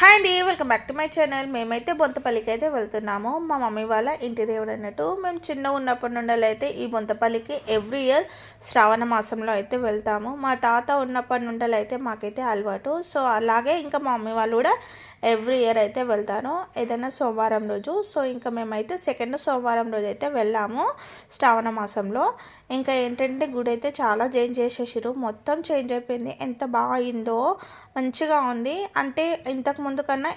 Hi అండి, welcome back to my channel. మేమైతే బొంతపల్లికి అయితే వెళ్తున్నాము. మా మమ్మీ వాళ్ళ ఇంటి దేవుడు అన్నట్టు. మేము చిన్న ఉన్నప్పటి నుండి అయితే ఈ బొంతపల్లికి ఎవ్రీ ఇయర్ శ్రావణ మాసంలో అయితే వెళ్తాము. మా తాత ఉన్నప్పటి నుండి అయితే మాకైతే అలవాటు. సో అలాగే ఇంకా మా మమ్మీ వాళ్ళు కూడా ఎవ్రీ ఇయర్ అయితే వెళ్తాను ఏదైనా సోమవారం రోజు. సో ఇంకా మేమైతే సెకండ్ సోమవారం రోజు అయితే వెళ్ళాము శ్రావణ మాసంలో. ఇంకా ఏంటంటే గుడి అయితే చాలా చేంజ్ చేసేసారు, మొత్తం చేంజ్ అయిపోయింది. ఎంత బాగా అయిందో, మంచిగా ఉంది. అంటే ఇంతకు ముందు కన్నా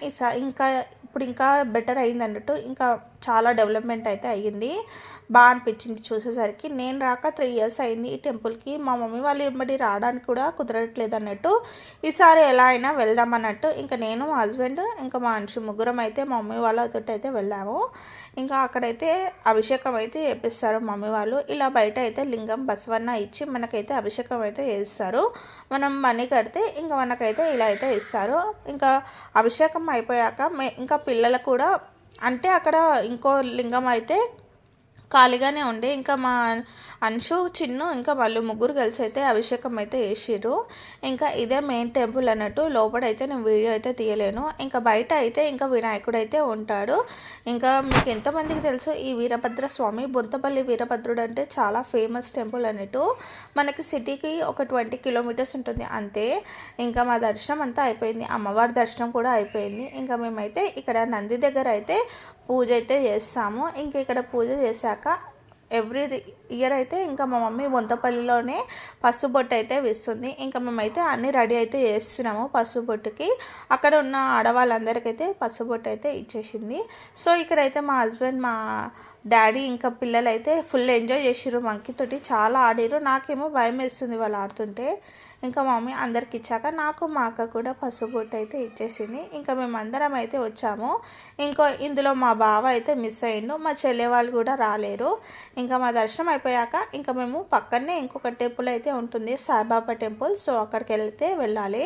ఇంకా ఇప్పుడు ఇంకా బెటర్ అయింది అన్నట్టు. ఇంకా చాలా డెవలప్మెంట్ అయితే అయ్యింది. బాగా అనిపించింది చూసేసరికి. నేను రాక 3 ఇయర్స్ అయింది ఈ టెంపుల్కి. మా మమ్మీ వాళ్ళు ఇమ్మడి రావడానికి కూడా కుదరట్లేదు అన్నట్టు. ఈసారి ఎలా అయినా వెళ్దాం అన్నట్టు ఇంకా నేను, మా హస్బెండ్, ఇంకా మా ముగ్గురం అయితే మా మమ్మీ వాళ్ళతో అయితే వెళ్ళాము. ఇంకా అక్కడైతే అభిషేకం అయితే చేపిస్తారు మమ్మీ వాళ్ళు. ఇలా బయట అయితే లింగం బసవన్న ఇచ్చి మనకైతే అభిషేకం అయితే చేస్తారు. మనం మనీ కడితే ఇంకా మనకైతే ఇలా అయితే ఇస్తారు. ఇంకా అభిషేకం అయిపోయాక ఇంకా పిల్లలకు కూడా, అంటే అక్కడ ఇంకో లింగం అయితే ఖాళీగానే ఉండే. ఇంకా మా అంశు, చిన్ను, ఇంకా వాళ్ళు ముగ్గురు కలిసి అయితే అభిషేకం అయితే చేసిర్రు. ఇంకా ఇదే మెయిన్ టెంపుల్ అన్నట్టు. లోపలైతే నేను వీడియో అయితే తీయలేను. ఇంకా బయట అయితే ఇంకా వినాయకుడు అయితే ఉంటాడు. ఇంకా మీకు ఎంతమందికి తెలుసు ఈ వీరభద్ర స్వామి, బొంతపల్లి వీరభద్రుడు అంటే చాలా ఫేమస్ టెంపుల్ అన్నట్టు. మనకి సిటీకి ఒక 20 కిలోమీటర్స్ ఉంటుంది అంతే. ఇంకా మా దర్శనం అంతా అయిపోయింది, అమ్మవారి దర్శనం కూడా అయిపోయింది. ఇంకా మేమైతే ఇక్కడ నంది దగ్గర అయితే పూజ అయితే చేస్తాము. ఇంకా ఇక్కడ పూజ చేశాక ఎవ్రీ ఇయర్ అయితే ఇంకా మా మమ్మీ బొంతపల్లిలోనే పసుబొట్టు అయితే వేస్తుంది. ఇంకా మేమైతే అన్నీ రెడీ అయితే చేస్తున్నాము పసుబొట్టుకి. అక్కడ ఉన్న ఆడవాళ్ళందరికైతే పసుబొట్టు అయితే ఇచ్చేసింది. సో ఇక్కడైతే మా హస్బెండ్, మా డాడీ, ఇంకా పిల్లలు అయితే ఫుల్ ఎంజాయ్ చేసిర్రు. మంకీతోటి చాలా ఆడిరు. నాకేమో భయం వేస్తుంది వాళ్ళు ఆడుతుంటే. ఇంకా మమ్మీ అందరికి ఇచ్చాక నాకు, మా అక్క కూడా పసుబొట్టు అయితే ఇచ్చేసింది. ఇంకా మేమందరం అయితే వచ్చాము. ఇందులో మా బావ అయితే మిస్ అయ్యిండు, మా చెల్లె వాళ్ళు కూడా రాలేరు. ఇంకా మా దర్శనం అయిపోయాక ఇంకా మేము పక్కనే ఇంకొక టెంపుల్ అయితే ఉంటుంది, సాయిబాబా టెంపుల్. సో అక్కడికి వెళ్ళాలి.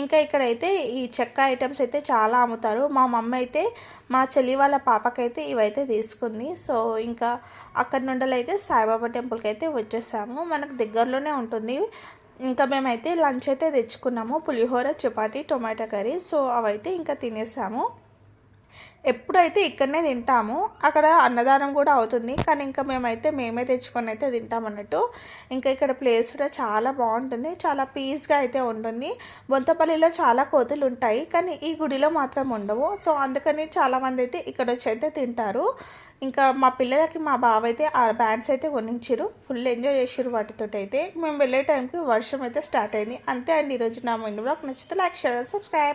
ఇంకా ఇక్కడైతే ఈ చెక్క ఐటమ్స్ అయితే చాలా అమ్ముతారు. మా మమ్మీ అయితే మా చెల్లి వాళ్ళ పాపకైతే ఇవైతే తీసుకుంది. సో ఇంకా అక్కడి నుండి అయితే సాయిబాబా టెంపుల్కి అయితే వచ్చేసాము. మనకు దగ్గరలోనే ఉంటుంది. ఇంకా మేమైతే లంచ్ అయితే తెచ్చుకున్నాము, పులిహోర, చపాతి, టొమాటో కర్రీ. సో అవైతే ఇంకా తినేసాము. ఎప్పుడైతే ఇక్కడనే తింటాము, అక్కడ అన్నదానం కూడా అవుతుంది. కానీ ఇంకా మేమే తెచ్చుకొని అయితే తింటాం అన్నట్టు. ఇంకా ఇక్కడ ప్లేస్ కూడా చాలా బాగుంటుంది, చాలా పీస్గా అయితే ఉంటుంది. బొంతపల్లిలో చాలా కోతులు ఉంటాయి, కానీ ఈ గుడిలో మాత్రం ఉండవు. సో అందుకని చాలామంది అయితే ఇక్కడ వచ్చి అయితే తింటారు. ఇంకా మా పిల్లలకి మా బావ అయితే ఆ బ్యాండ్స్ అయితే కొనించారు, ఫుల్ ఎంజాయ్ చేసారు వాటితో. అయితే మేము వెళ్ళే టైంకి వర్షం అయితే స్టార్ట్ అయింది. అంతే అండి ఈరోజు నా మైండ్ బ్లాగ్. నచ్చితే లైక్, షేర్, సబ్స్క్రైబ్.